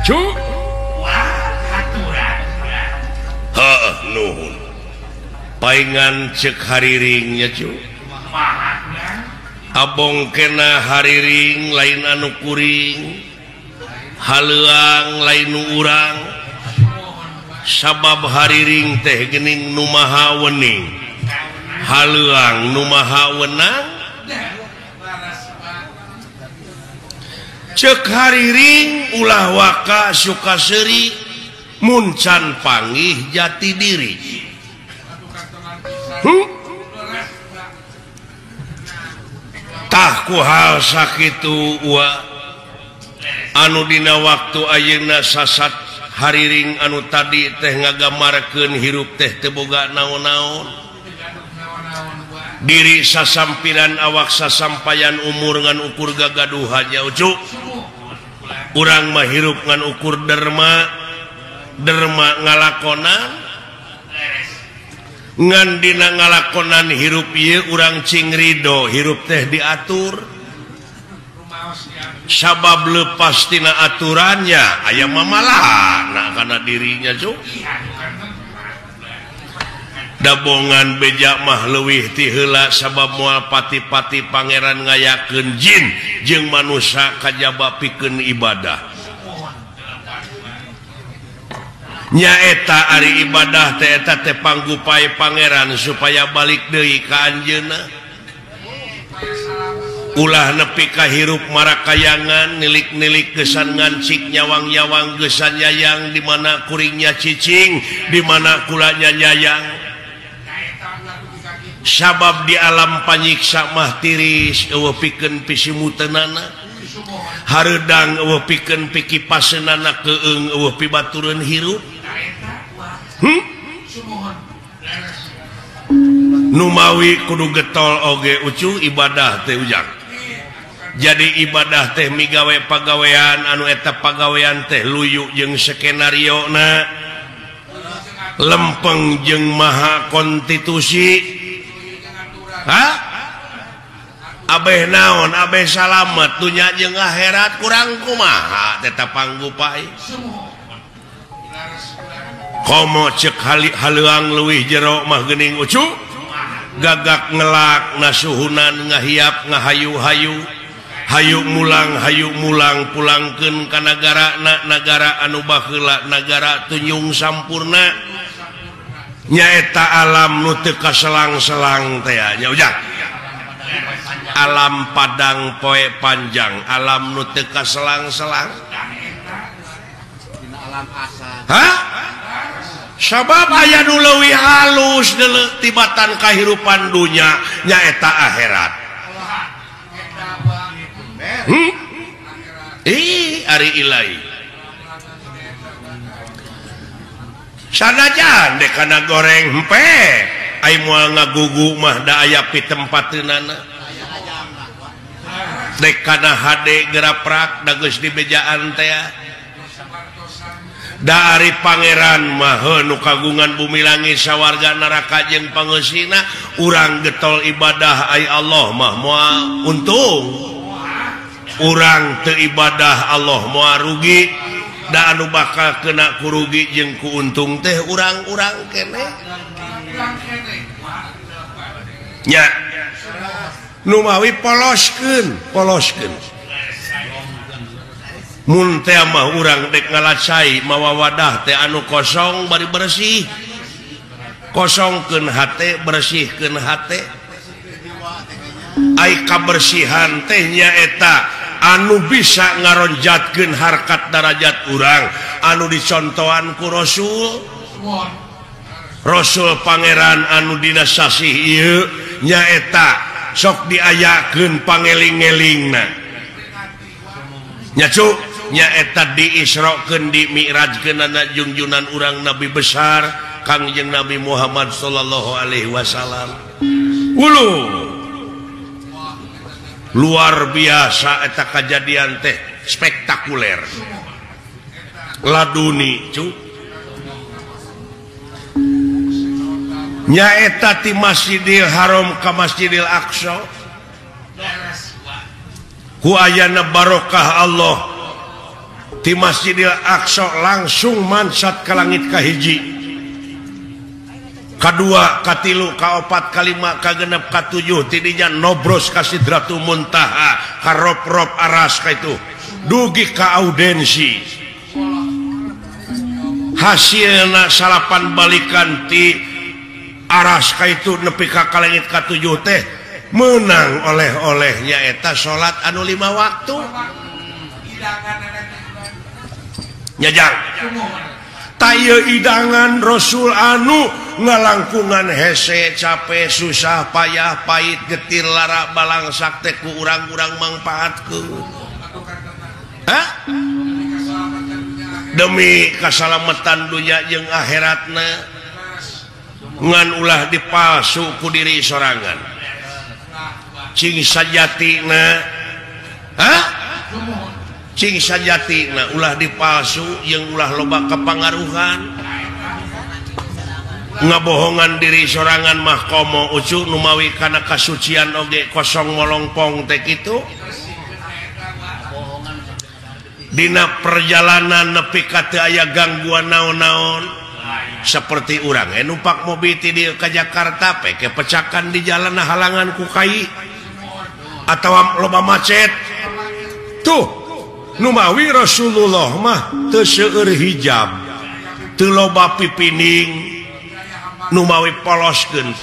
cu nuhun paingan cek hariringnya cu abong kena hariring lain anu kuring haleuang lain nu urang sabab hariring teh geuning nu maha wening haleuang nu maha wenang cek hariring ulah waka Sukaseri muncan panggih jati diri tah ku hal sakitu wa anu dina waktu ayeuna sasat hariring anu tadi teh ngagamarkeun hirup teh teu boga naon-naon diri sasampiran awak sasampayan umur ngan ukur gagaduhannya ujuk urang mah hirup ngan ukur derma ngalakonan ngan dina ngalakonan hirup ieu urang cing ridho hirup teh diatur sabab lepas tina aturannya aya mamalahna kana dirinya cuk dabongan beja mah leuwih ti heula sabab moal pati-pati pangeran ngayakeun jin jeung manusia kajaba pikeun ibadah nyaeta ari ibadah teh eta teh panggupae pangeran supaya balik deui ka anjeunna ulah nepi ka hirup marakayangan nilik-nilik gesan ngancik nyawang-nyawang gesan nyayang di mana kuringnya cicing di mana kulanya nyayang sabab di alam panyiksa mah tiris eueuh pikeun pisimuteunana hareudang eueuh pikeun pikipaseunana keung eueuh pibatureun hirup numawi kudu getol oge ucu ibadah teh ujang jadi ibadah teh migawe pagawean anu eta pagawean teh luyu jeung skenario na lempeng jeung maha konstitusi abeh naon abeh salamet dunya jeung akhirat kurang kumaha eta panggupai komo cek haleuang leuwih jero mah geuning ucu gagak ngelak nasuhunan ngahiap ngahayu-hayu hayu mulang pulangkeun ka nagara anu baheula nagara tunyung sampurna nyaeta alam nu teu kaselang-selang teh nya ujang alam padang poe panjang alam nu teu kaselang-selang sabab aya nu leuwih halus deuleu tibatan kahirupan dunya nyaeta akhirat ari ilahi sanajan dek kana goreng hempe ai moal ngagugu mah da aya pi tempateunana dek kana hade geraprak da geus di bejaan teh da ari pangeran mah nu kagungan bumi langit sawarga neraka jeung pangeusina urang getol ibadah ai Allah mah moal untung urang teu ibadah Allah moal rugi da anu bakal kena ku rugi jeung ku untung teh urang-urang keneh nya nu mawi poloskeun mun teh mah urang dek ngalacai mawa wadah teh anu kosong bari bersih kosongkeun hate bersihkeun hate ai kabersihan teh nyaeta anu bisa ngaronjatkeun harkat darajat urang anu dicontohan ku Rasul pangeran anu dina sasih ieu nyaeta sok diayakeun pangeling-elingna nya cuk nyaeta diisrokeun di mi'rajkeun na junjunan urang nabi besar Kangjeng Nabi Muhammad sallallahu alaihi wasallam luar biasa eta kejadian teh spektakuler laduni cu nyaeta ti Masjidil Haram ka Masjidil Aqsa ku ayana barokah Allah di Masjidil Aqsa langsung mansat ke langit kahiji, kadua, katilu, kaopat, kalima, kagenep, katujuh, tidinya nobros ka Sidratul Muntaha, ka rob-rob aras ka itu, dugi ka audensi. Hasilna salapan balikan ti aras ka itu nepi ka langit katujuh teh menang oleh-olehnya eta salat anu 5 waktu. Nyajang taya idangan Rasul anu ngalangkungan hese capek susah payah pahit getir lara balangsak teh ku urang-urang mangpaatkeun demi kasalamatan dunya jeung akhiratna ngan ulah dipalsu ku diri sorangan cing sajatina cing sajatina ulah dipalsu jeung ulah loba kapangaruhan ngabohongan diri sorangan mah komo ucu numawi kana kasucian oge kosong molongpong teh kitu. Dina perjalanan nepi ka teu aya gangguan naon-naon seperti urang numpak mobil ti dieu ka Jakarta pe kepecakan di jalan halangan ku kai atawa loba macet tuh numawi Rasulullah mah teu seueur hijab teu loba pipining numawi poloskeun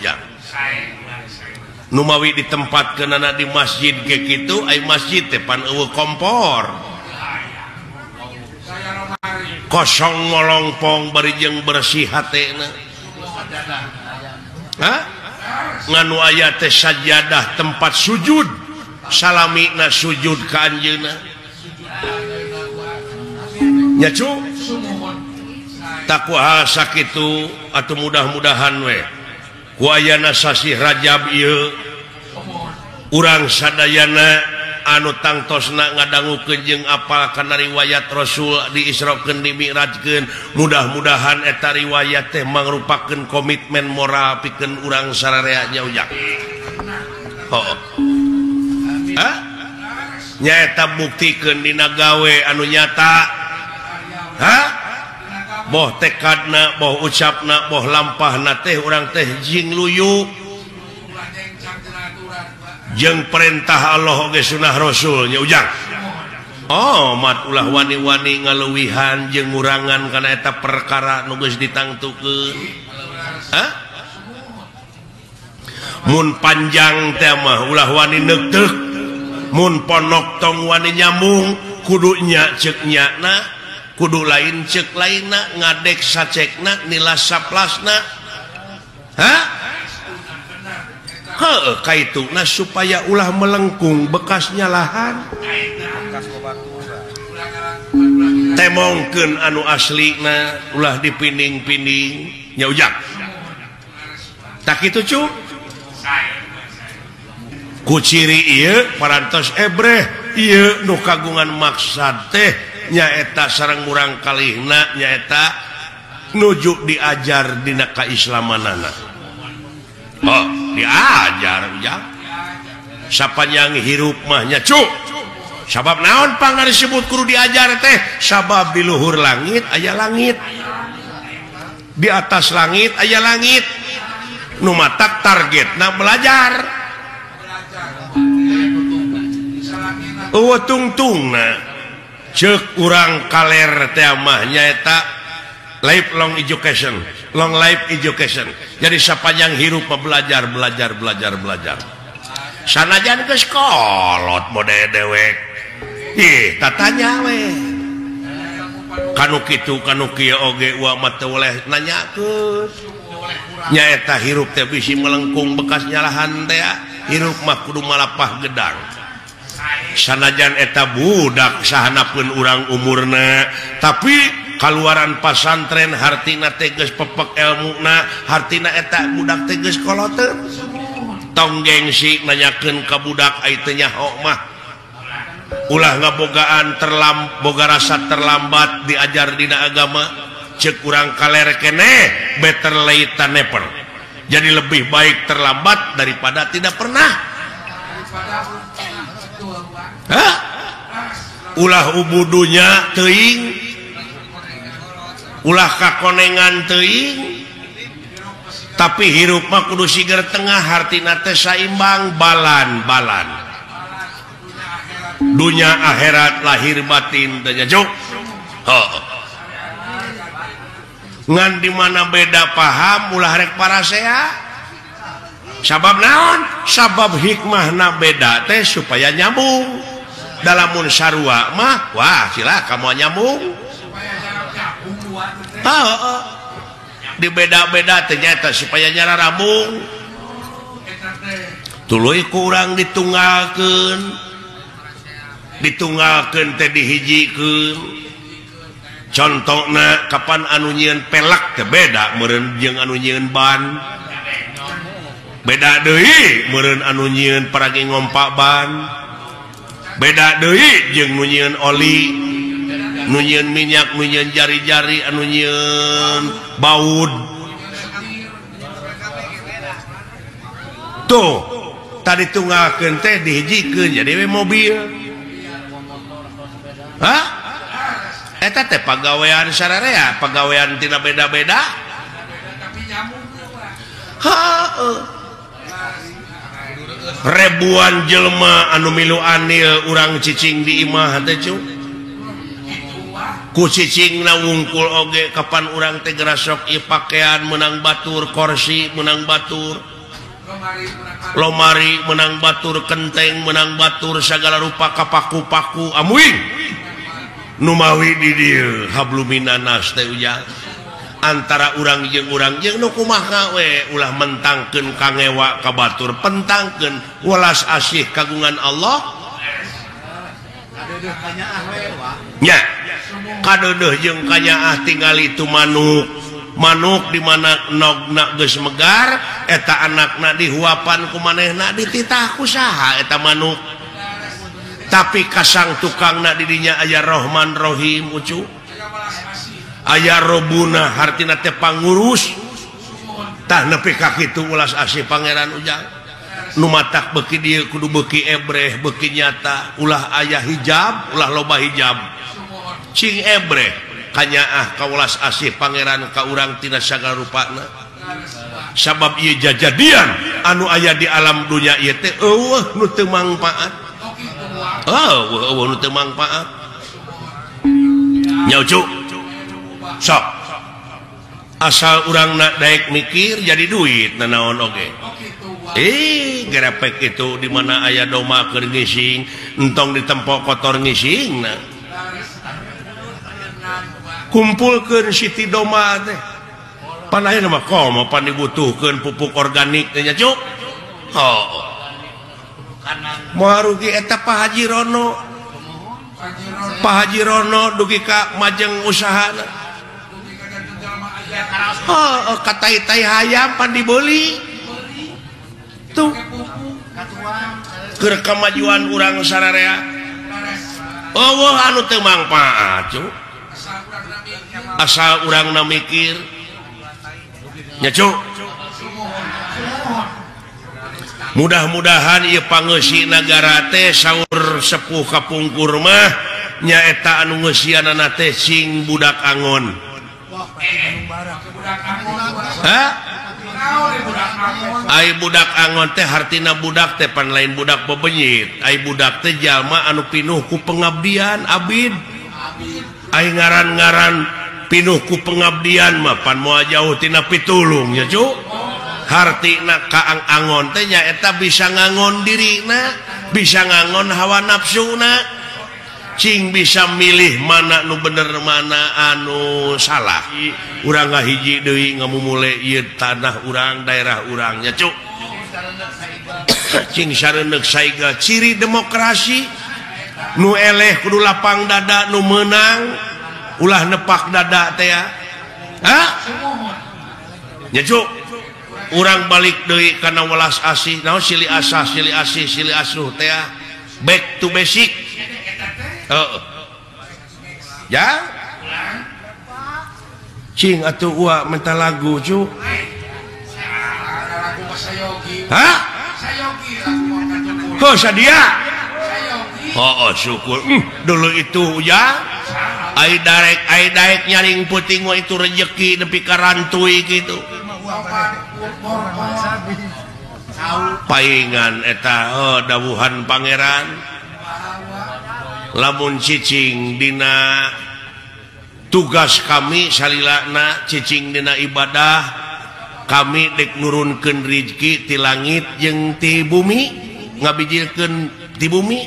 jang numawi ditempatkeunana di masjid ge kitu ai masjid teh pan eueuh kompor kosong molongpong bari jeung bersih hatena nganu aya teh sajadah tempat sujud salamina sujud ka anjeunna nya cu takwa sakitu atuh mudah-mudahan we ku ayana sasi Rajab ieu urang sadayana anu tangtosna ngadangukeun jeung apal kana riwayat Rasul diisrokeun dimi'rajkeun mudah-mudahan eta riwayat teh mangrupakeun komitmen moral pikeun urang sararea nya ujang nyaeta buktikeun dina gawe anu nyata boh tekadna boh ucapna boh lampahna teh urang teh jing luyu jeung perintah Allah oge sunah Rasulnya ujang mat ulah wani-wani ngaleuwihan jeung ngurangan kana eta perkara nu geus ditangtukeun mun panjang teh mah ulah wani neugteug mun ponok tong wani nyambung kudu nya ceuk nyana kudu lain ceuk lainna ngadek sacekna nilas saplasna kaituna supaya ulah melengkung bekasnya lahan temongkeun anu aslina ulah dipining-pining nya ujang tak kitu cu ku ciri ieu parantos ebreh ieu nu kagungan maksad teh nyaeta sareng urang kalihna nyaeta nuju diajar dina kaislamanana diajar ujang sapanjang hirup mah nya cu sabab naon pang disebut kudu diajar teh sabab di luhur langit aya langit di atas langit aya langit nu matak targetna belajar eueuh tungtungna ceuk urang kaler teh mah nyaeta lifelong education long life education jadi sapanjang hirup belajar sanajan geus kolot mode dewek tatanya we kanu kitu kanu kieu oge wa mah teu oleh nanyakeun nyaeta hirup teh bisi melengkung bekas nyalahan teh hirup mah kudu malapah gedang sanajan eta budak sahanapeun urang umurna tapi kaluaran pasantren hartina teges pepek ilmuna hartina eta budak teges koloteun tong gengsi nanyakeun ka budak ai teu nyaho mah ulah ngabogaan boga rasa terlambat diajar dina agama ceuk urang kaler keneh better late than never jadi lebih baik terlambat daripada tidak pernah Hah? Ulah ubudunya teuing, ulah kakonengan teuing, tapi hirup mah kudu sigar tengah, hartina teh saimbang, balan dunya akhirat lahir batin teh juk. Ngan di mana beda paham ulah rek parasea. Sabab naon? Sabab hikmahna beda teh supaya nyambung. Dalamun sarua mah wah sila kamu nyambung. Di beda-beda ternyata supaya nyara rambung. Tuluy kurang ditunggalkeun teh dihijikeun. Contohna kapan anu nyieun pelak teh beda meureun jeung anu nyieun ban. Beda deui meureun anu nyieun paragi ngompak ban. Beda deui jeung nu nyieun oli, nu nyieun minyak, nu nyieun jari-jari, anu nyieun baud. Tuh, tadi tunggalkeun teh dihijikeun jadi we mobil. Hah? Eta teh pagawean sararea, pagawean tina beda-beda. Heuh. Ribuan jelema anu milu anil urang cicing di imah teh cu. Ku cicingna wungkul oge kapan urang teh gerasok ieu pakaian menang batur, kursi menang batur, lomari menang batur, kenteng menang batur, sagala rupa kapaku-paku amuing. Nu mawi di dieu habluminanas teh ujang. Antara urang jeung nu kumaha we ulah mentangkeun kangewa ka batur, pentangkeun welas asih kagungan Allah. Kadeudeuf kanyaah we wa. Nya. Kadeudeuf jeung kanyaah tinggal itu manuk di mana nogna geus megar eta anakna dihuapan ku manehna dititah ku saha eta manuk. Tapi kasang tukangna di dinya aya Rahman Rahim ucu. Aya robuna hartina teh pangurus tah nepi ka kitu ulas asih pangeran ujang nu matak beuki dieu kudu beuki ebreh beuki nyata ulah aya hijab ulah loba hijab cing ebreh kanyaah ka ulas asih pangeran ka urang tina sagala rupana sabab ieu jajadian anu aya di alam dunya ieu teh eueuh nu teu mangpaat eueuh nu teu mangpaat nyaucu sok asal urang nak daek mikir jadi duit nanaon oge. Gerepek itu di mana aya doma keur ngising entong ditempo kotor ngisingna. Kumpulkeun siti doma teh. Pan ayeuna mah komo pan dibutuhkeun pupuk organik teh nya cuk. Moal rugi eta Pak Haji Rono. Pak Haji Rono dugi ka majeng usahana. Katai-tai hayam pan dibeli tuh keur kemajuan urang sararea anu teu mangpaat cu asal urangna mikir nya cu. Mudah-mudahan ieu pangeusi nagara teh saur sepuh kapungkur mah nyaeta anu ngeusianana teh sing budak angon. Ai budak angon teh hartina budak teh pan lain budak bebenyit. Ai budak teh jalma anu pinuh ku pengabdian abid. Ai ngaran-ngaran pinuh ku pengabdian mah pan moal jauh tina pitulung nya cu. Hartina kaang angon teh nyaeta bisa ngangon dirina, bisa ngangon hawa nafsuna. Cing bisa milih mana nu bener mana anu salah. Urang ngahiji deui ngamumule ieu tanah urang daerah urang nya cuk. Cing sareundeuk saiga ciri demokrasi nu eleh kudu lapang dada nu meunang ulah nepak dada teh ya. Hah? Nya cuk. Urang balik deui kana welas asih naon silih asah silih asih silih asuh teh ya. Back to basic. Ya cing atuh uwa minta lagu cu. Hah? sadia syukur dulu itu ya ai daek nyaring puting itu rezeki nepi ka rantui gitu paingan eta dawuhan pangeran lamun cicing dina tugas kami salilana cicing dina ibadah kami dek nurunkeun rezeki ti langit jeung ti bumi ngabijilkeun ti bumi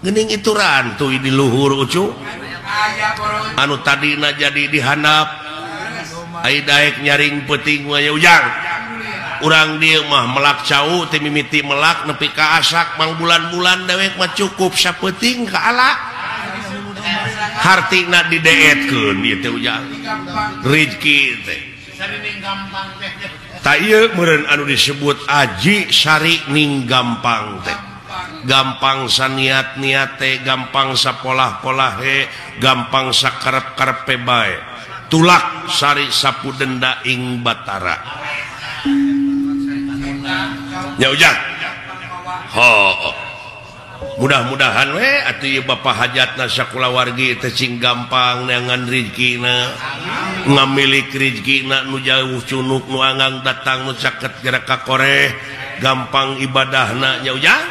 geuning itu rantui di luhur ucu anu tadina jadi dihandap ai daek nyaring peuting we ujang urang dieu mah melak cau teh mimiti melak nepi ka asak mang bulan-bulan dewek mah cukup sapeuting ka ala hartina dideetkeun ieu teh ujang rezeki teh ta ieu meureun anu disebut aji sari ning gampang teh gampang saniat-niat teh gampang sapolah-polah he gampang sakarep-karepe bae tulak sari sapu denda ing batara nya ujang mudah-mudahan we atuh ieu bapa hajatna sakulawargi teh cing gampang neangan rezekina ngamilik rezekina nu jauh cunuk nu angang datang nu caket gerak ka koreh gampang ibadahna nya ujang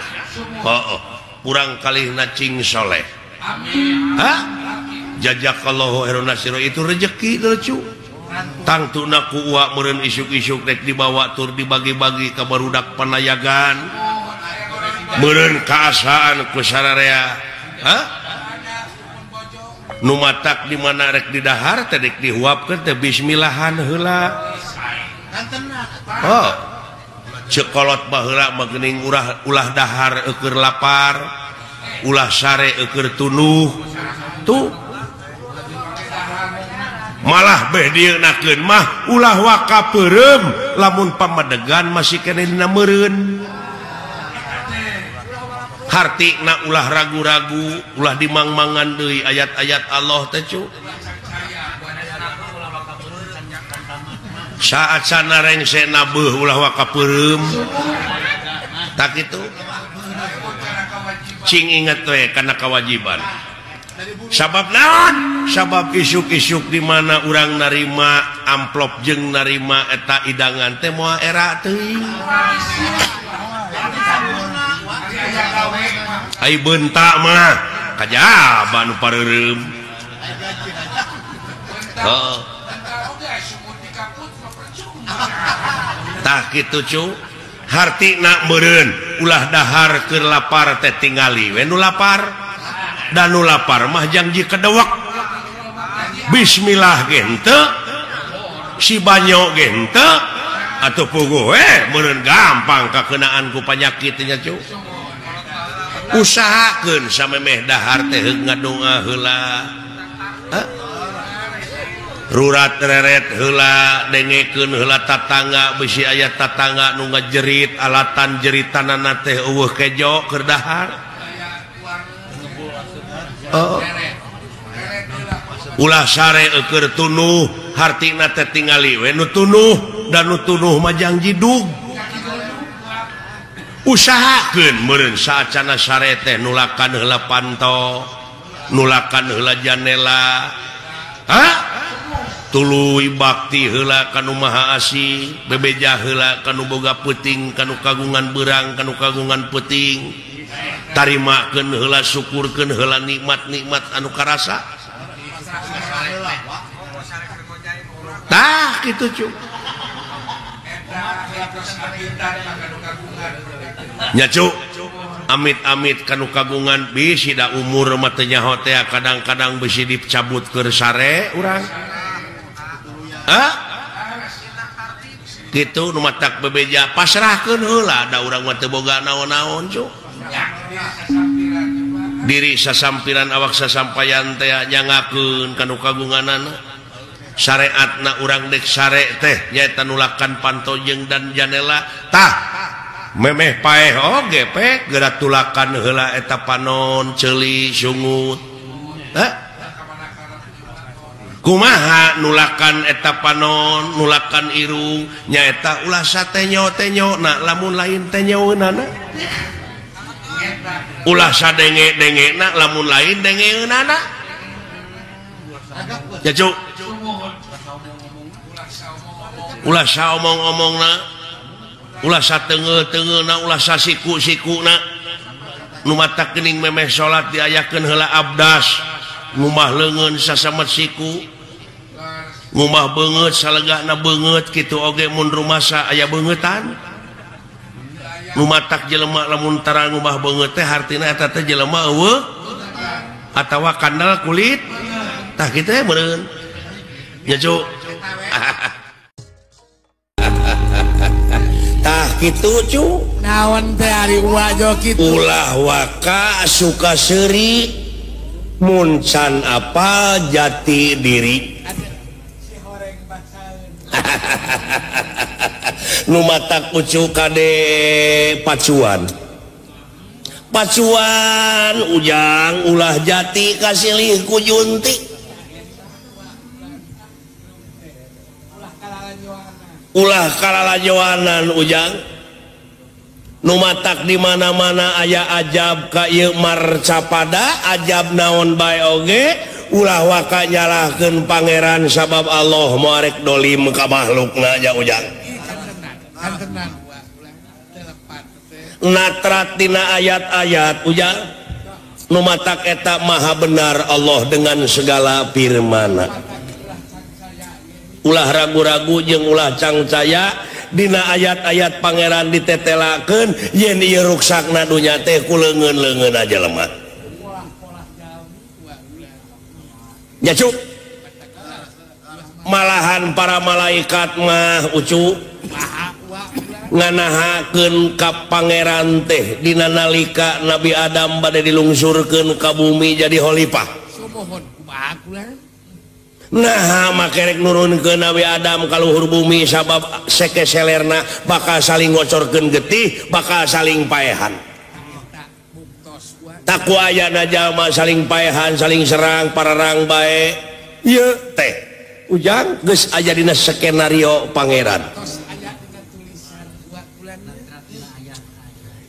kurang kalihna cing soleh amin jazakallahu khairan nasira itu rezeki lucu tangtuna ku uwa meureun isuk-isuk rek dibawa tur dibagi-bagi ka barudak panayagan meureun kaasaan ku sararea nu matak di mana rek didahar teh rek dihuapkeun teh bismillahan heula cekolot baheula mah geuning ulah dahar eukeur lapar ulah sare eukeur tunuh tuh malah beh dienakeun mah ulah waka peureum lamun pamadegan masih keneh dina meureun hartina ulah ragu-ragu ulah dimangmangan deui ayat-ayat Allah teh cu saat sana rengse nabeuh ulah waka peureum tak kitu cing inget we kana kewajiban sabab naon sabab isuk-isuk di mana urang narima amplop jeung narima eta idangan teh moal era teuing ai beunta mah kajaba nu pareureum tah kitu cu hartina meureun ulah dahar keur lapar teh tingali we nu lapar dan nu lapar mah janji kedewek bismillah ge henteu si banyo ge henteu atuh puguh we meureun gampang kakeunaan ku panyakit nya cu usahakeun samemeh dahar teh ngadoa heula rurat reret heula dengekeun heula tatangga bisi aya tatangga nu ngajerit alatan jeritanana teh eueuh kejo keur dahar ulah sare eukeur tunuh hartina teh tingali we nu tunuh dan nu tunuh mah janji dug usahakeun meureun saacana sare teh nulakan heula panto nulakan heula janela tuluy bakti heula kanu maha asih bebeja heula kanu boga peuting kanu kagungan beurang kanu kagungan peuting tarimakeun heula syukurkeun heula nikmat-nikmat anu karasa tah kitu cu nya cu amit-amit kanu kagungan bisi da umur mah teu nyaho teh kadang-kadang bisi dicabut keur sare urang gitu nu matak bebeja pasrahkeun heula da urang mah teu boga naon-naon cu diri sasampiran awak sasampayan teh nyangakeun kanu kagunganana syariatna urang dek sare teh nyaeta nulakan panto jeung dan janela tah memeh paeh oge pe geura tulakan heula eta panon ceuli sungut kumaha nulakan eta panon nulakan irung nyaeta ulah satenyo-tenyo na lamun lain tenyoeunana ulah sadenge-denge na lamun lain dengeunana ya cuk ulah saomong-omongna ulah sateungeuh-teungeuhna ulah sasiku-sikuna nu matak geuning memeh salat diayakeun heula abdas ngumah leungeun sasamet siku ngumah beungeut salegahna beungeut kitu oge mun rumasa aya beungetan nu matak jelema lamun tara ngumah beungeut teh hartina eta teh jelema eueuh atawa kandal kulit tah kitu meureun nya cuk tah kitu cuk naon teh ari wajo kitu ulah waka suka seuri muncan apa jati diri nu matak ucu kade pacuan ujang ulah jati kasilih ku junti ulah kalalajoanan ujang nu matak di mana-mana aya ajab ka ieu marcapada ajab naon bae oge ulah waka nyalahkeun pangeran sabab Allah moarek dolim ka makhlukna ja ujang natrat tina ayat-ayat ujang nu matak eta maha benar Allah dengan segala firman-Na ulah ragu-ragu jeung ulah cangcaya dina ayat-ayat pangeran ditetelakeun yen ieu ruksakna dunya teh ku leungeun-leungeun aja lemah ya cuk malahan para malaikat mah ucu nganahakeun ka pangeran teh dina nalika Nabi Adam bade dilungsurkeun ka bumi jadi khalifah nah makerek nurunkeun Nabi Adam ka luhur bumi sabab sekeselerna bakal saling ngocorkeun getih bakal saling paehan tak aya jalma saling paehan saling serang pararang bae ieu teh ujang geus aya dina skenario pangeran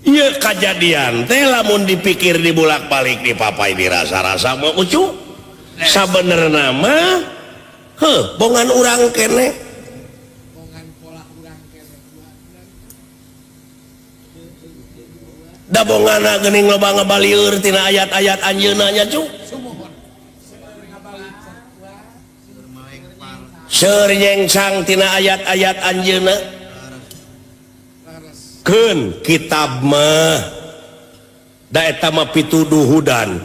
ieu kajadian teh lamun dipikir dibulak-balik dipapai dirasa-rasa mah ucu sabenerna mah bongan urang kene da bongana geuning loba ngabalieur tina ayat-ayat anjeunna nya cu seur nyengsang tina ayat-ayat anjeunna keun kitab mah da eta mah pituduh hudan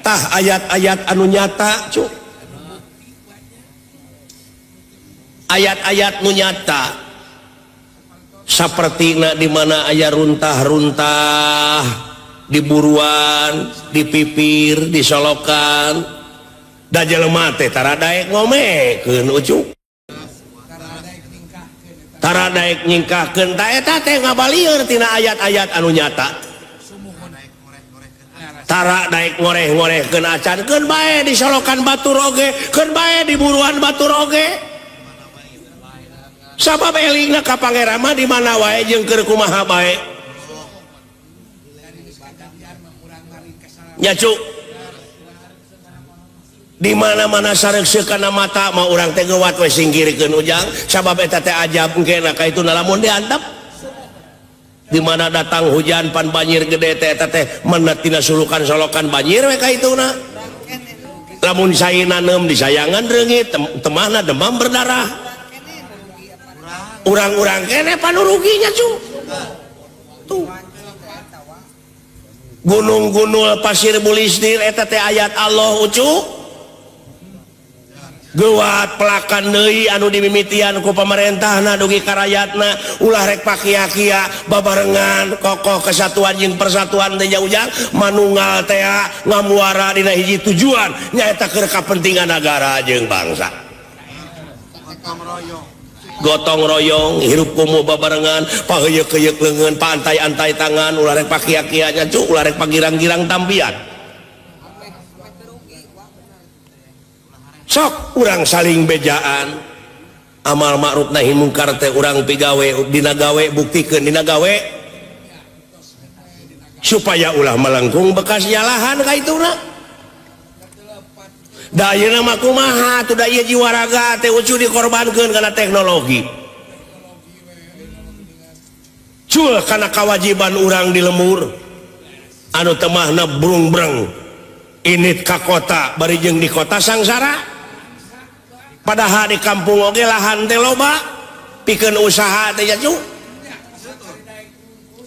tah ayat-ayat anu nyata cu ayat-ayat nu nyata sapertina di mana aya runtah-runtah di buruan di pipir di solokan da jelema teh tara daek ngomekeun ucu tara daek nyingkahkeun ta eta teh ngabalieur tina ayat-ayat anu nyata tara daek ngoreh-ngorehkeun acan keun bae di solokan batur oge keun bae di buruan batur oge sabab elingna ka pangeran mah di mana wae jeung keur kumaha bae nya cuk di mana-mana sareuseuh kana mata mah urang teh geuwat we singkirkeun ujang sabab eta teh ajab engke ka itu lamun diantep di mana datang hujan pan banjir gede teh eta teh menet tina sulukan solokan banjir we ka ituna lamun saina neum disayangan reungit temahna demam berdarah urang-urang kene panuruginya cu tuh gunung-gunung pasir bulistir eta teh ayat Allah ucu geuwat pelakan deui anu dimimitian ku pamarentahna dugi ka rakyatna ulah rek pakia-kia babarengan kokoh kesatuan jeung persatuan teh ujang manunggal teh ngamuara dina hiji tujuan nyaeta keur kapentingan negara jeung bangsa gotong royong hirup kumuh babarengan paheyeuk-heyeuk leungeun pantai-antai tangan ulah rek pakia-kia nya cu ulah rek pagirang-girang tampian sok urang saling bejaan amal ma'ruf nahi mungkar teh urang pigawe dina gawe buktikeun dina gawe supaya ulah melengkung bekas jalahan ka ituna da ieu mah kumaha tuh da ieu jiwa raga teh ucu dikorbankeun kana teknologi cul kana kewajiban urang di lemur anu temahna brung-breng init ka kota bari jeung di kota sangsara padahal di kampung oge lahan teh loba pikeun usaha teh ya cu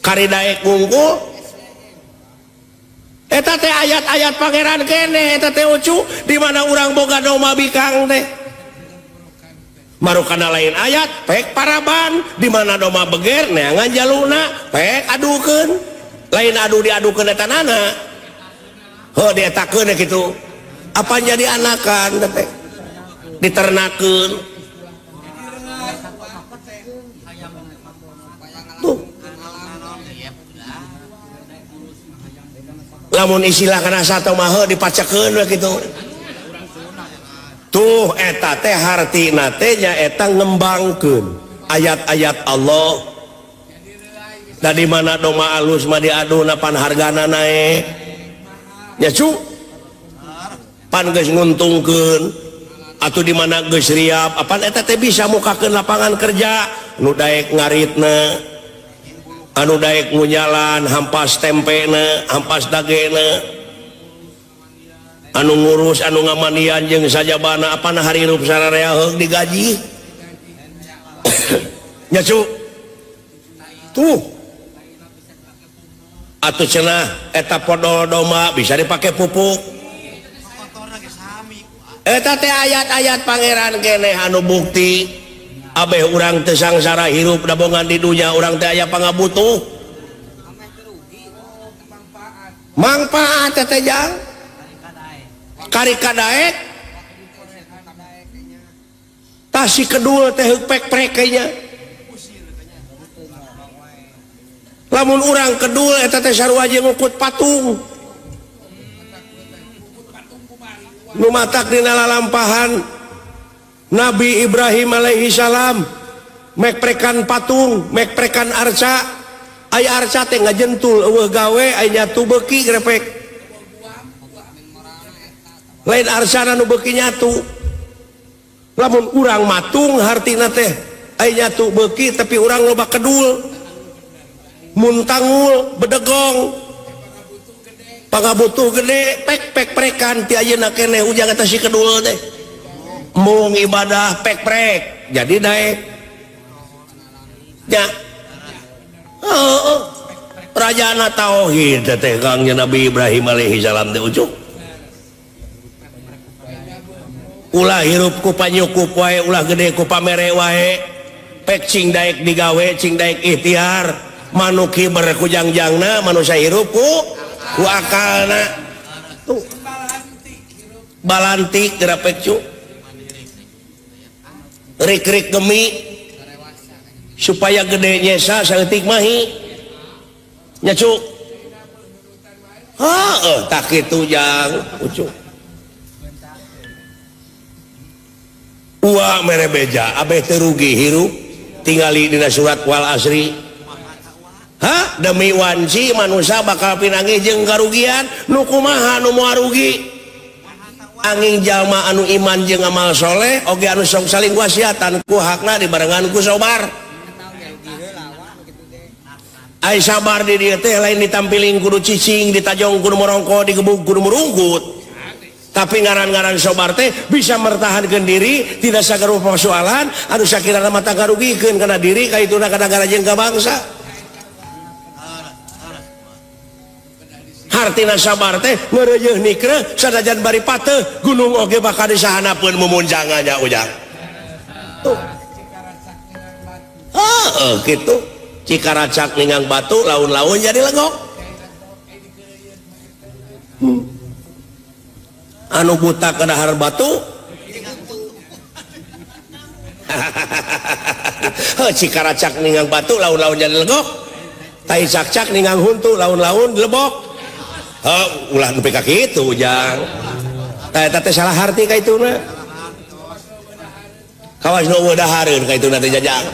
kari daek ngungkul eta teh ayat-ayat pangeran kene eta teh ucu di mana urang boga doma bikang teh marukana lain ayat pek paraban di mana doma beger neangan jaluna pek adukeun lain adu diadukeun eta nana heuh dietakeun kitu apa jadi anakan teh diternakeun tuh lamun istilah kana satu mah heuh dipacekeun we kitu tuh eta teh hartina teh nya eta ngembangkeun ayat-ayat Allah da di mana doma alus mah diaduna pan hargana naek nya cu pan geus nguntungkeun atuh di mana geus riap apan eta teh bisa mukakeun lapangan kerja nu daek ngaritna anu daek ngunyalan hampas tempena hampas dagena anu ngurus anu ngamandian jeung sajabana apana hari hirup sararea heug digaji nya cu tuh atuh cenah eta podol doma bisa dipake pupuk eta teh ayat-ayat pangeran keneh anu bukti abeh urang teu sangsara hirup dabongan di dunya urang teh aya pangabutuh manfaat teh jang kari kadaek tasi kedul teh pek-prek nya lamun urang kedul eta teh sarua jeung ngukut patung nu matak dina lalampahan Nabi Ibrahim alaihi salam mek prekan patung mek prekan arca aya arca teh ngajentul eueuh gawe aya nyatu beuki grepek lain arcana nu beuki nyatu lamun urang matung hartina teh aya nyatu beuki tapi urang loba kedul muntangul bedegong pangabutuh gede pek prekan ti ayeuna keneh ujang eta si kedul teh mung ibadah pek jadi daek nya rajana tauhid teh kangnya Nabi Ibrahim alaihi salam teh ucuk ulah hirup ku panyukup wae ulah gede ku pamere wae pek cing daek digawe cing daek ikhtiar manuk hiber ku jangjangna manusia hirup ku akalna tuh balantik gerapek cu rik-rik gemi supaya gede nyesa saeutik mahi nya cu heuh tak kitu jang ucu uwa mere beja abeh teu rugi hirup tingali dina surat wal asri ha demi wanci manusia bakal pinangih jeung karugian nu kumaha nu moal rugi angin jalma anu iman jeung amal soleh oge anu sok saling wasiatan ku hakna dibarengan ku sabar ai sabar di dieu teh lain ditampiling kudu cicing ditajong kudu morongko digebug kudu merungkut tapi ngaran-ngaran sabar teh bisa mertahankeun diri tidak sagarupa persoalan anu sakirana mata garugikeun kana diri ka ituna ka nagara jeung ka bangsa hartina sabar teh ngeureujeuh nikreh sanajan bari pateuh gunung oge bakal disahanapeun mumunjangannya ujang tuh heuh kitu cikaracak ningang batu laun-laun jadi legok anu buta ke dahar batu cikaracak ningang batu laun-laun jadi legok tai cak-cak ningang huntu laun-laun lebok ulah nepi ka kitu ujang eta teh salah harti ka ituna kawas nu weudahareun ka ituna teh jajang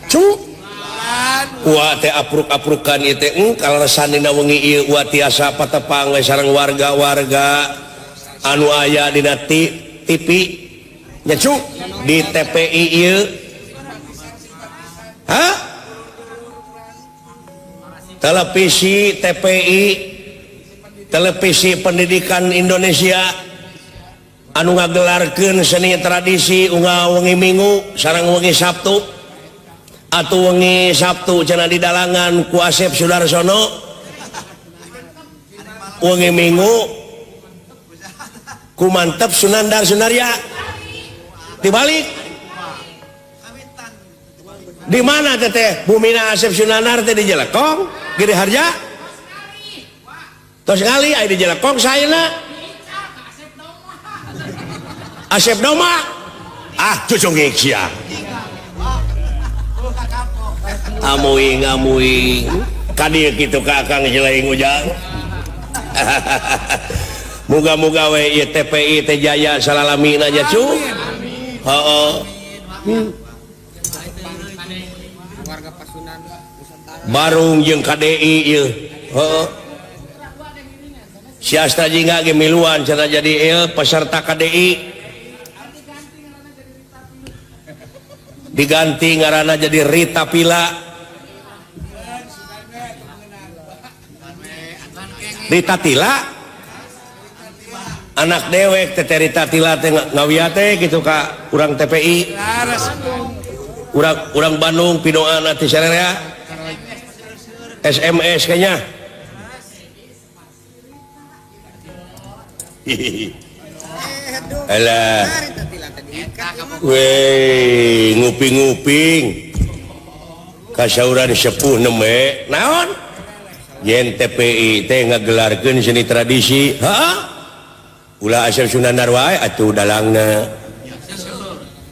cu teh apruk-aprukan ieu teh kalau resandina wengi ieu tiasa patepang we sareng warga-warga anu aya dina TV nya cuk di TPI ieu televisi TPI televisi pendidikan Indonesia anu ngagelarkeun seni tradisi wengi Minggu sareng wengi Sabtu atau wengi Sabtu cenah di dalangan ku Asep Sudarsono wengi Minggu ku Mantep Sunandar Sunarya dibalik di mana teteh bumina Asep Sunandar teh di Jelekong Gede Harja tos sekali aya di Jelekong sayeuna Asep Doma cucu ngiksia amuing kadieu kitu ka Akang Jelaing Ujang muga-muga we ieu TPI teh jaya salalamina nya cu heeh Barung jeung KDI ieu heeh siasta jingga ge miluan cenah jadi ieu peserta KDI diganti ngaranna jadi Rita Pila Rita Tila anak dewek teh Rita Tila teh ngawiat teh kitu ka urang TPI urang Bandung pidoana ti sararea SMS kayaknya alah weh nguping-nguping kasauran sepuh neme naon yen TPI teh ngagelarkeun seni tradisi ulah Asep Sunandar wae atuh dalangna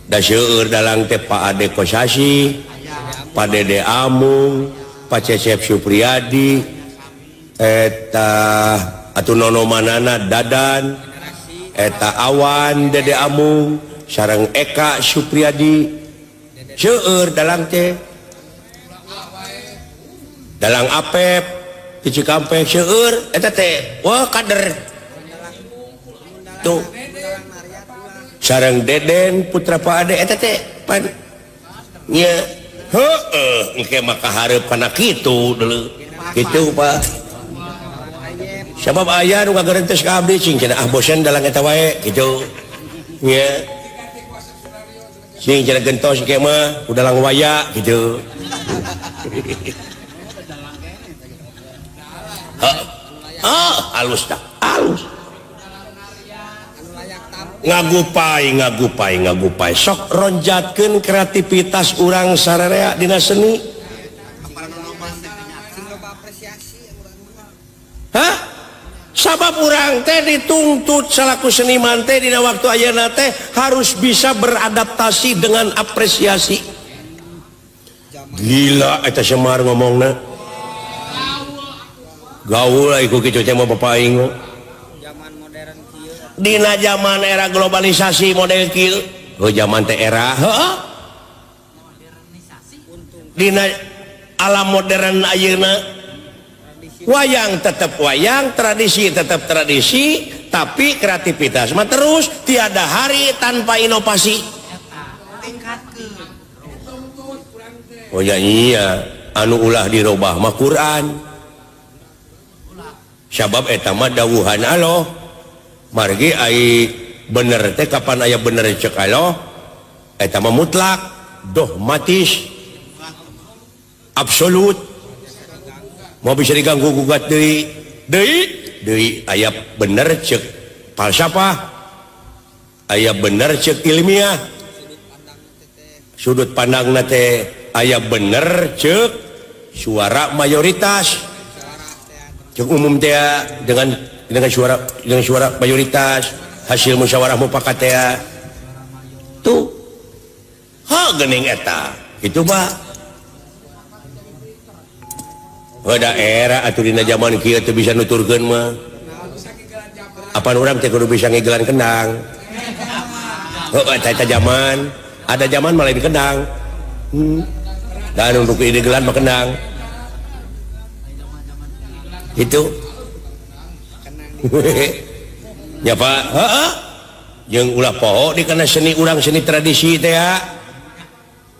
da seueur dalang teh Pak Ade Kosasi Pak Dede Amung Pak Cecep Supriyadi eta atuh nono manana Dadan eta Awan Dede Amung sareng Eka Supriyadi seueur dalang teh dalang Apep di Cikampek seueur eta teh wah kader tuh sareng Deden putra Pak Ade eta teh pan nya heueuh engke mah kahareup kana kitu deuleu kitu Pak sabab aya nu ngagerentes ka abdi cing cenah bosen dalang eta wae kitu nya sing cenah gentos ke mah udah lang waya gitu halus tak halus ngagupai sok ronjatkeun kreativitas urang sararea dina seni sabab urang teh dituntut salaku seniman teh dina waktu ayeuna teh harus bisa beradaptasi dengan apresiasi gila eta Semar ngomongna gaul iku kitu teh mah bapak aing dina zaman era globalisasi model kieu zaman teh era dina alam modern ayeuna wayang tetap wayang, tradisi tetap tradisi, tapi kreativitas mah terus tiada hari tanpa inovasi. Oh ya iya, anu ulah dirobah mah Quran. Sabab eta mah dawuhan Allah. Margi ai bener teh kapan aya bener cek Allah? Eta mah mutlak, dogmatis, absolut. Mau bisa diganggu gugat deui aya bener cek falsafah aya bener cek ilmiah sudut pandangna teh aya bener cek suara mayoritas cek umum teh dengan suara mayoritas hasil musyawarah mufakat teh tuh geuning eta kitu mah daerah atau dina zaman kieu teu bisa nuturkeun mah. Apaan urang teh kudu bisa ngegelan kendang. Eta zaman, ada zaman malah di kendang. dan untuk ide gelan makenang itu ya Pak yang ulah poho di kana seni urang seni tradisi teh ya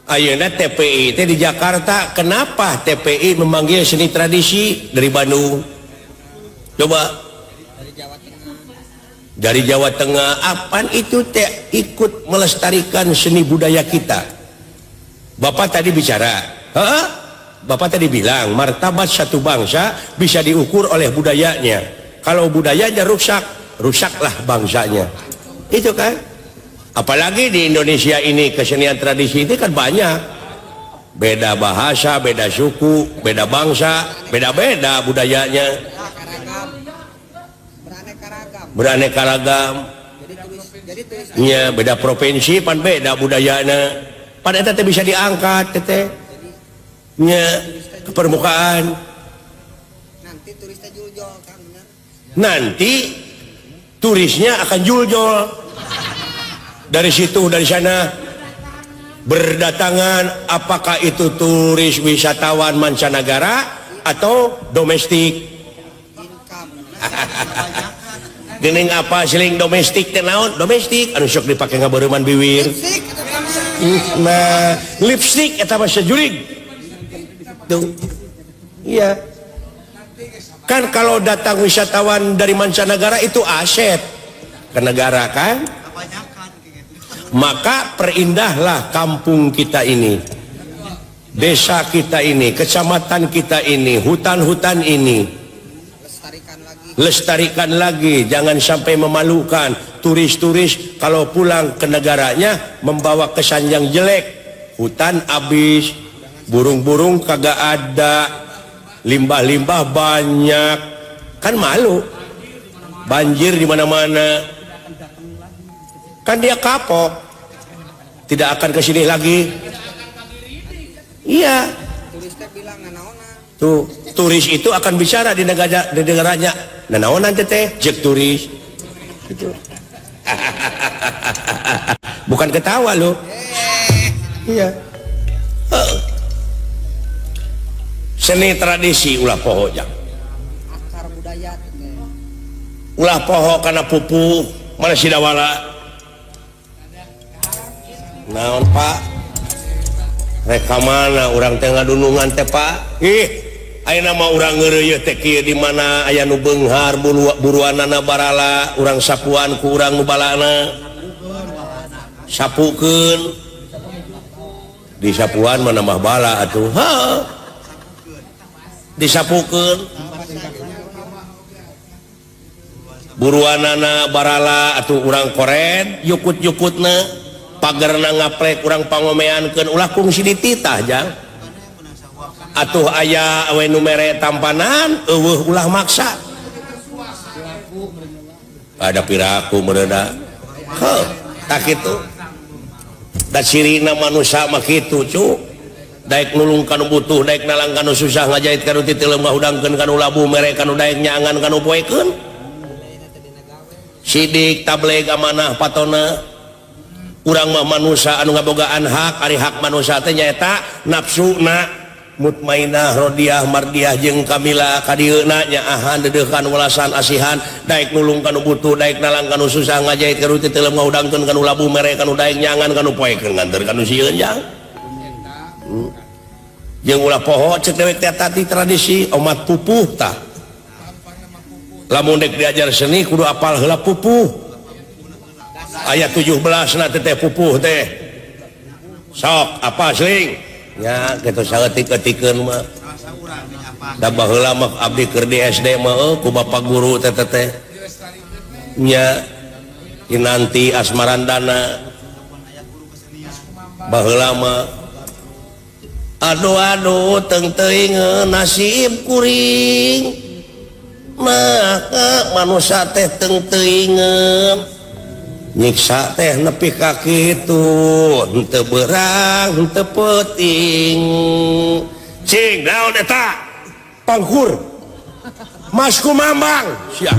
ayeuna TPI teh di Jakarta. Kenapa TPI memanggil seni tradisi dari Bandung? Coba dari Jawa Tengah. Apaan itu teh ikut melestarikan seni budaya kita. Bapak tadi bicara, Bapak tadi bilang martabat satu bangsa bisa diukur oleh budayanya. Kalau budayanya rusak, rusaklah bangsanya. Itu kan. Apalagi di Indonesia ini kesenian tradisi itu kan banyak. Beda bahasa, beda suku, beda bangsa, beda-beda budayanya. Beraneka ragam. Ya, beda provinsi pan beda budayanya. Pan eta teh bisa diangkat teh. Nya ke permukaan. Nanti turisnya juljol kan benar. Nanti turisnya akan juljol. Dari situ dari sana berdatangan, apakah itu turis wisatawan mancanegara atau domestik? Gening apa siling domestik teh naon? Domestik anu sok dipake ngabeureman bibir. Nah, lipstick eta mah sajurig. Tuh. Iya. Kan kalau datang wisatawan dari mancanegara itu aset ke negara kan? Maka perindahlah kampung kita ini, desa kita ini, kecamatan kita ini, hutan-hutan ini. Lestarikan lagi, jangan sampai memalukan. Turis-turis kalau pulang ke negaranya membawa kesan yang jelek. Hutan habis, burung-burung kagak ada, limbah-limbah banyak, kan malu. Banjir di mana-mana, kan dia kapok, tidak akan kesini lagi. Iya. Tuh, turis itu akan bicara di negaranya. Nah, naonan teh jek turis. Gitu. Bukan ketawa loh. Iya. Seni tradisi ulah poho jang. Akar budaya. Ulah poho kana pupuh mana si dawala. Naon Pak? Reka mana urang teh ngadunungan teh Pak? Ayeuna mah urang ngeureuy teh kieu di mana aya nu beunghar buruanana barala, urang sapuan ku urang nu balana. Sapukeun. Di sapuan mah nambah bala atuh. Disapukeun. Buruanana barala atuh urang koren, yukut-yukutna. Pagerna ngaplek urang pangomeankeun ulah kungsi dititah jang. Atuh aya we nu mere tampanan eueuh ulah maksa. Ada piraku meureuda. Tak kitu. Da cirina manusia mah kitu cu. Daek nulung kanu butuh, daek nalang kanu susah, ngajait kanu titeuleum ngahudangkeun kanu labu mere kanu daek nyangan kanu poekeun. Sidik tableg amanah patona. Urang mah manusia anu ngabogaan hak, ari hak manusia teh nyaeta nafsuna mutmainah rodiah mardiah jeung kamila kadieuna nyaahan dedeuhan welasan asihan daek nulung kanu butuh daek nalang kanu susah ngajait kanu titeuleum ngahudangkeun kanu labu mere kanu daek nyangan kanu poekeun nganteur kanu sieun jang. Jeung ulah poho ceuk dewek teh tadi tradisi omat pupuh tah. Lamun dek diajar seni kudu apal heula pupuh. Ayat 17 na teh pupuh teh sok apa sing nya kitu saeutik-eutikeun mah da baheula mah abdi keur di SD mah ku bapak guru teh nya kinanti asmarandana baheula mah aduh teu teuing nasib kuring maka manusia teh teu teuing nyiksa teh nepi ka kitu henteu beurang henteu peuting cing naon eta pangkur mas kumambang sia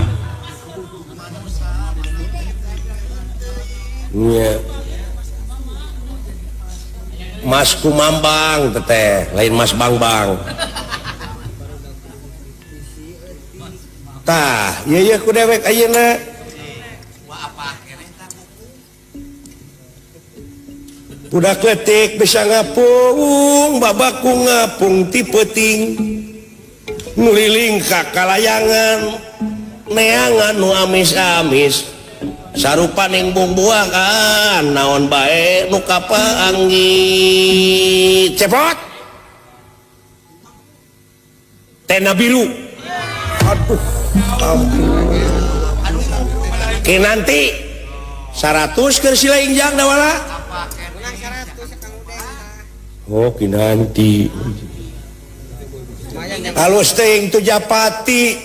nya Mas Kumambang teteh lain Mas Bangbang tah iya ku dewek ayeuna udah kletik bisa ngapung babaku ngapung ti peuting nuliling ka kalayangan neangan nu amis-amis sarupaning bumbuangan naon bae nu kapaanggi cepot tena biru aduh ke nanti 100 ke silaingjang dawala oh kinanti halus teuing tu Japati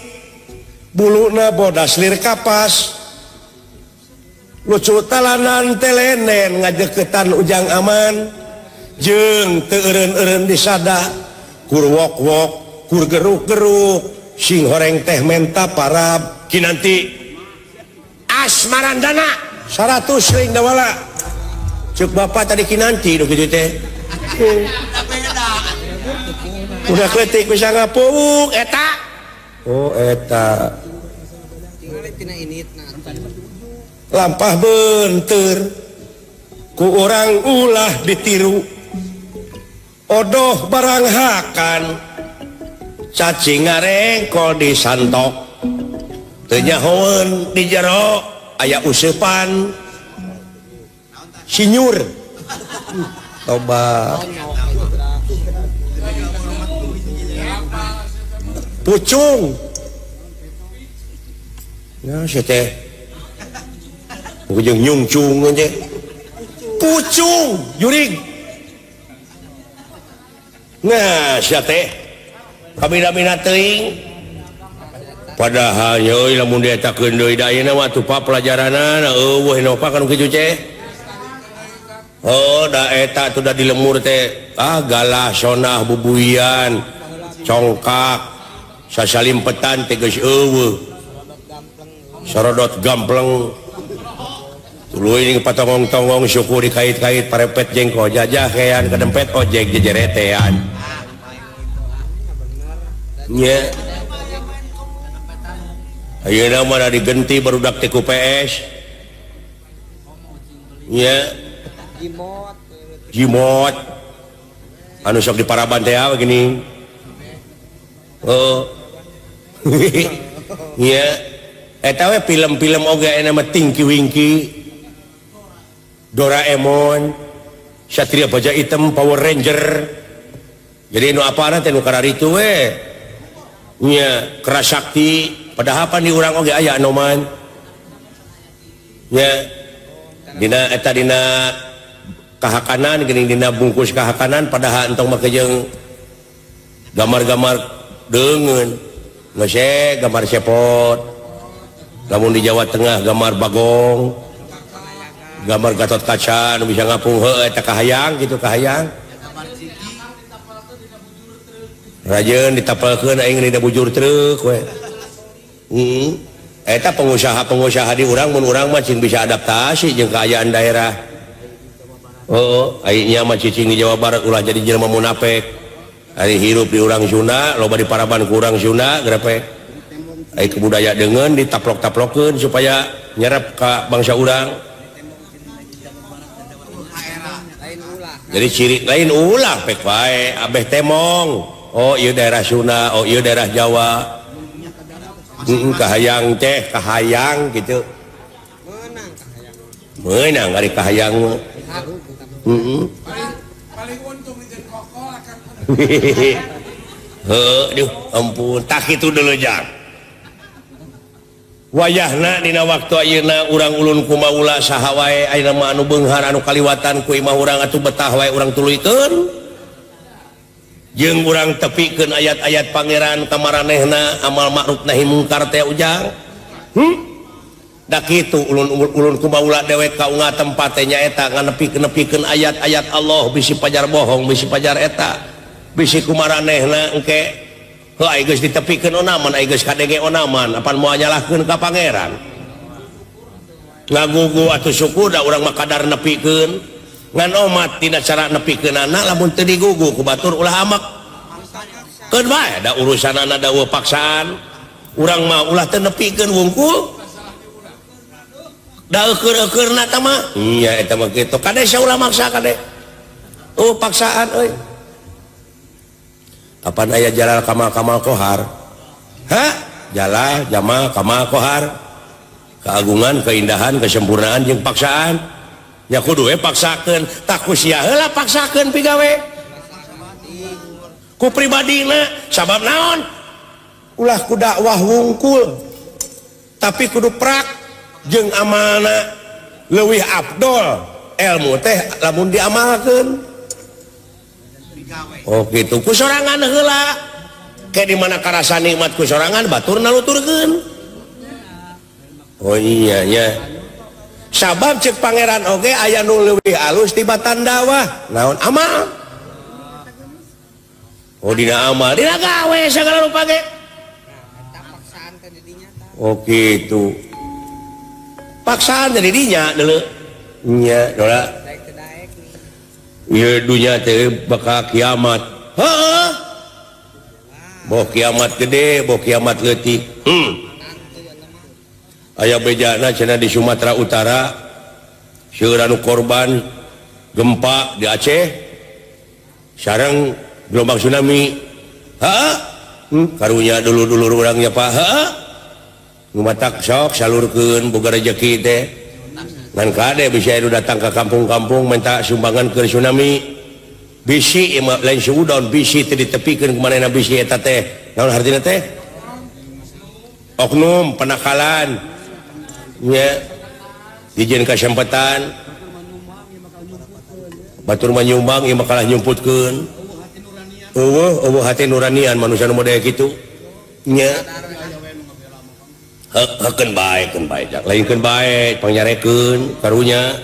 buluna bodas lir kapas lucu talanan telenen ngadeketan ujang aman jeung teu eureun-eureun disada kur wok-wok kur geruk-geruk sing horeng teh menta parab kinanti asmarandana 100 ring dawala ceuk bapak tadi kinanti nu kitu teh udah kletik bisa ngapung eta oh eta lampah benteur ku orang ulah ditiru odoh barang hakan cacing ngarengkol disantok teu nyahoeun di jero aya useupan sinyur toba pucung nah sia teh ujung nyungcung aja pucung juring nah sia teh kabina-bina teuing padahal euy lamun dietakeun deui da ayeuna mah tupa pelajaranna eueuh enopa kan kitu teh oh da eta tuh da di lemur teh galah sonah bubuian congkak sasalimpetan teh geus eueuh sorodot gampleng tuluy ini patongong-tongong syukur dikait-kait parepet jengko jajah kean kedempet ojek jejeretean nya ayeuna mah digenti barudak teh ku PS nya jimot anu sok diparaban teh gini oh nya eta we film-film oge aya mah Tinky Winky Doraemon Satria Baja Hitam Power Ranger jadi nu apana teh nu kararitu we nya Kerasakti padahal pan di urang oge aya anoman nya dina eta dina kahakanan geuning dina bungkus kahakanan padahal entong make jeung gambar-gambar deungeun geus gambar sepot lamun di Jawa Tengah gambar bagong gambar Gatot Kaca nu bisa ngapung heuh eta kahayang gitu kahayang rajeun ditapelkeun aing dina bujur treuk we eta pengusaha-pengusaha di urang mun urang mah cing bisa adaptasi jeung kaayaan daerah oh aing nya mah cicing di Jawa Barat ulah jadi jelema munafik ari hirup di urang Sunda loba di paraban ku urang Sunda grepek ai kebudaya dengan ditaplok-taplokkeun supaya nyerep ka bangsa urang jadi ciri lain ulah pek wae abeh temong oh ieu daerah Sunda oh ieu daerah Jawa kahayang teh kahayang gitu meunang ari kahayang paling untung jeung kokol akan aduh ampun tak itu dulu jang wayahna dina waktu ayeuna urang ulun kumaula saha wae ayeuna mah anu beunghar anu kaliwatan ku imah urang atuh betah wae urang tuluykeun jeung urang tepikeun ayat-ayat pangeran ka maranehna amal ma'ruf nahi mungkar teh ujang da kitu ulun kumaula dewek kaunga tempat teh nyaeta nganepikeun ayat-ayat Allah bisi pajar bohong bisi pajar eta bisi kumaranehna engke heuh aya geus ditepikeun onaman aya geus kadenge onaman apan moal nyalahkeun ka pangeran ngagugu atuh syukur da urang mah kadar nepikeun ngan omat tidak cara nepikeun anak lamun teu digugu ku batur ulah amak keun bae da urusanana da paksaan urang mah ulah teu nepikeun wungkul da eukeurna tah mah nya eta mah kitu kade saulah maksa kade paksaan euy apaan aya jalal kamal kohar jalal jamal kamal kohar keagungan keindahan kesempurnaan jeung paksaan ya kudu paksakeun tak ku sia heula paksakeun pigawe ku pribadina sabab naon ulah ku dakwah wungkul tapi kudu prak jeung amalna leuwih afdol ilmu teh lamun diamalkeun oh gitu ku sorangan heula ke di mana karasa nikmat ku sorangan batur naluturkeun oh iya nya sabab cek pangeran oge aya nu leuwih alus tibatan dakwah naon amal oh dina amal dina gawe sagala rupa ge oh gitu paksaan dari dinya deuleu nya dola ieu dunya teh bakal kiamat heuh boh kiamat gede boh kiamat leutik aya bejana cenah di Sumatera Utara seueur anu korban gempa di Aceh sareng gelombang tsunami karunya dulur-dulur urangnya Pak ngumatak sok salurkeun boga rezeki teh ngan kade bisa anu datang ke kampung-kampung minta sumbangan ke tsunami bisi lain suudon bisi teu ditepikeun ku manehna bisi eta teh naon hartina teh oknum penakalan nya dijieun kasempatan batur manyumbang ieu makalah nyumputkeun eueuh hati nuranian manusia nu model kitu nya heukeun bae lainkeun bae panyarekeun karunya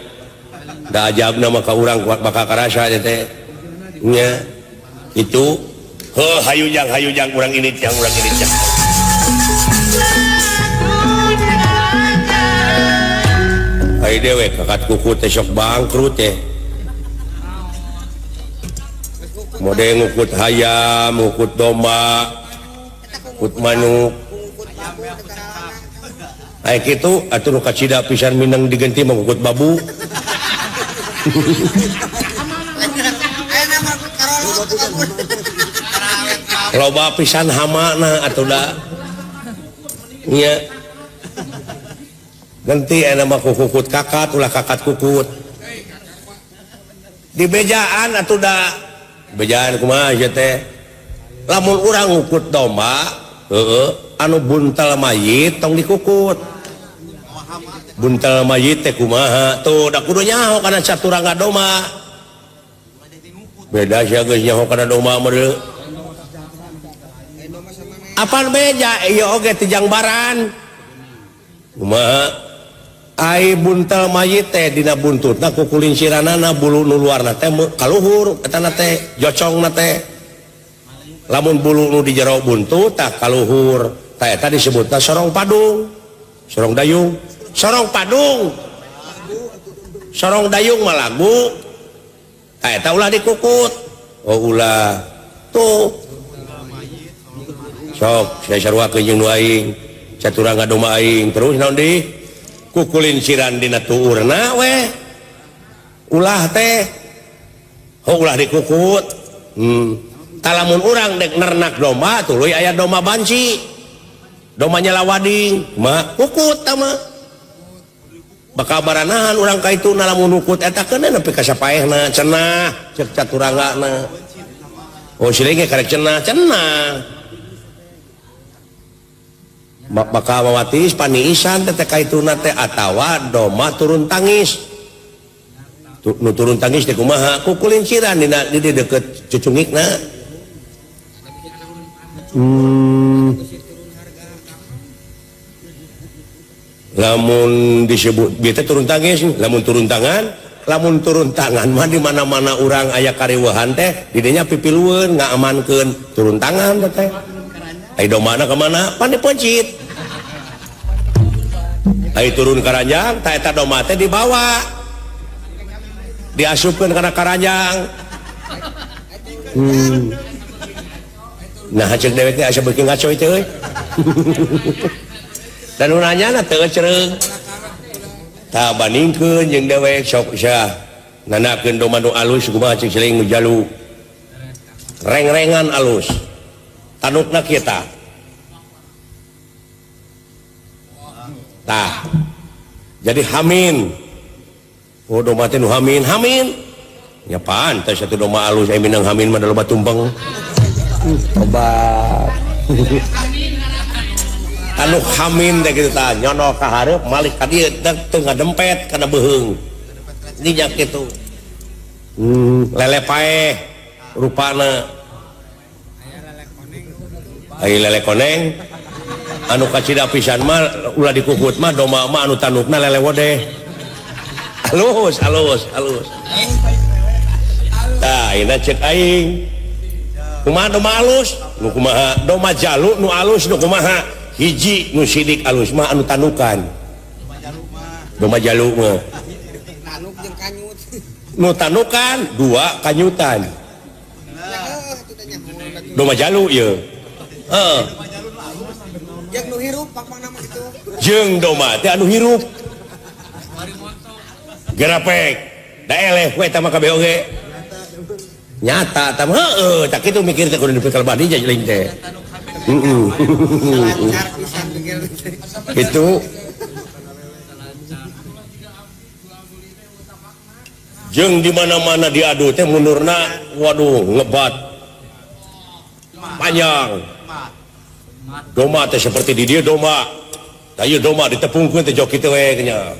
da ajabna mah ka urang bakal karasa teh nya itu hayujang urang ini jang ai dewe kakat kuku teh sok bangkrut teh mode ngukut hayam ngukut domba ngukut manuk ai kitu atuh nu kacida pisan minang diganti mah ngukut babu loba pisan hamana atuh da nya ganti aya mah kukut kakat ulah kakat kukut di bejaan atuh da bejaan kumaha ieu teh lamun urang ngukut domba anu buntel mayit tong dikukut buntel mayit teh kumaha tuh da kudu nyaho kana caturangga domba beda sia geus nyaho kana domba mah deui apaan beja ieu oge ti jangbaran kumaha ai buntel mayit teh dina buntutna ku kulinciranana bulu nu luarna teh kaluhur etana teh jocongna teh lamun bulu nu di jero buntut tah kaluhur tah eta disebutna sorong padung sorong dayung sorong padung sorong dayung mah lagu tah eta ulah dikukut oh ulah tuh sok saya saruakeun jeung nu aing caturangga domba aing terus naon deui kukulinciran dina tuurna weh ulah teh ulah dikukut talamun urang dek nernak domba tuluy aya domba banci domba nyalawading mah kukut tah mah bakal baranahan urang ka itu lamun ukut eta keuneu nepi ka sapaehna cenah cek caturanggana oh siling ge karek cenah bakal mawatis paniisan teh kaituna teh atawa domba turun tangis nu turun tangis teh kumaha kukulinciran dina di deukeut cucungikna lamun disebut bieu teh turun tangis lamun turun tangan mah di mana-mana urang aya kariweuhan teh di dinya pipilueun ngaamankeun turun tangan teh ai domana kemana pan dipencit ai turun karanjang tah eta domba teh dibawa diasupkan karena karanjang. Nah cek dewek asa beuki ngaco itu euy. Dan nanya teu cereng. Tak bandingkeun jeung dewek sok sia nanakeun domba nu alus kumaha cek celing nu jalu. Reng-rengan alus. Tanukna kita. Tah. Jadi hamin. Oh domba teh nu hamin. Ya pantes satu domba alus aya minang hamin mah loba tumpeng. Obat. Anu hamin teh kitu tah nyono ka hareup malik ka dieu teu ngadempet kana beheung. Dinya kitu. Lele paeh rupana. Ai lele koneng. Anu kacida pisan mah ulah dikukut mah domba mah anu tanukna lele wodeh. Halus. Tah ina cek aing. Kumaha domba alus? Nu kumaha? Domba jalu nu alus nu kumaha? Hiji nu sidik alus mah anu tanukan. Domba jalu mah. Tanuk jeung kanyut. Nu tanukan dua kanyutan. Domba jalu ieu. Heeh. Jeung nu hirup pang-pangna mah kitu. Jeung domba teh anu hirup. Gerapek. Da eleh we eta mah kabeh oge. Nyata tam heueuh tak kitu mikir teh kudu dipikir badi jajling teh. Itu jeung di mana-mana diadu teh munurna waduh ngebat panjang. Domba teh seperti di dia domba. Tah ieu domba ditepungkeun teh jok kitu we nya.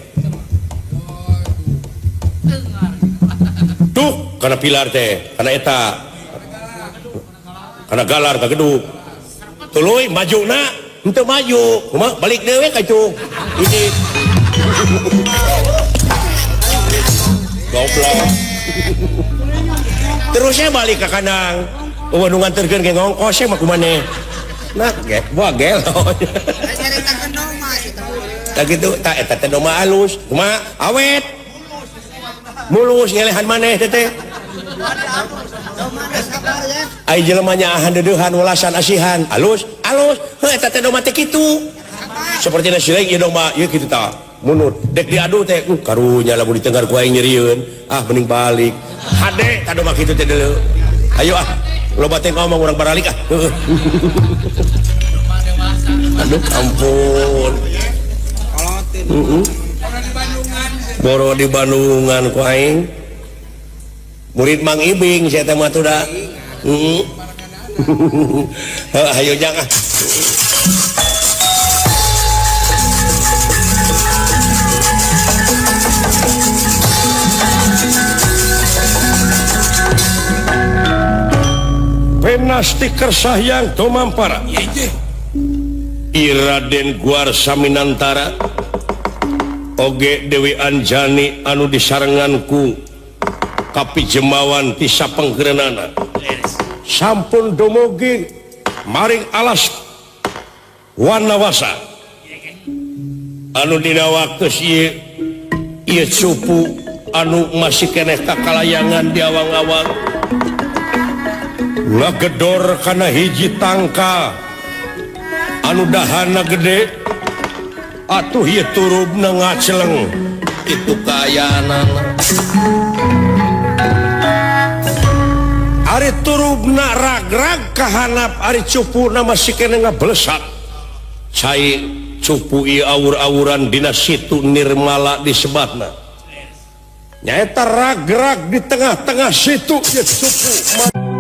Duk kana pilar teh, kana eta. Kana galar ka geduk. Tuluy majuna, henteu maju. Kumaha balik dewe ka cung. Ini. Goblok. Terusnya balik ke kandang. Oh nu nganterkeun ge ngongkos mah kumaneh. Nah, gua gelo. Ceritakeun domba kitu. Tah kitu tah eta teh domba alus. Kumaha? Awet. Mulus ngelehan maneh teh. Ai jelema nyaahan deudeuhan welasan asihan. Alus. Heuh eta teh domba teh kitu. Seperti na sileung ieu domba, ieu kitu tah. Munut dek diadu teh karunya lamun ditenggar ku aing nyerieun. Ah mending balik. Hade ka domba kitu teh deuleu. Ayo loba teh ngomong urang baralik ah. Aduh ampun. Boro di Bandungan ku aing. Murid Mang Ibing saya teh mah tuh da. Ayo jangan. Penasti kersah yang tomampara. Iraden Guar Saminantara oge Dewi Anjani anu disarenganku kapi jemawan ti sapengkerenana sampun dumugi maring alas wanawasa anu dina waktu ieu cupu anu masih keneh kakalayangan di awang-awang ngagedor kana hiji tangka anu dahana gede atuh ieu turubna ngaceleng itu kayaanana ari turubna ragrag kahanap ari cupuna masih kena ngablesak cai cupu ieu awur-awuran dina situ Nirmala disebatna nyaeta ragrag di tengah-tengah situ ieu cupu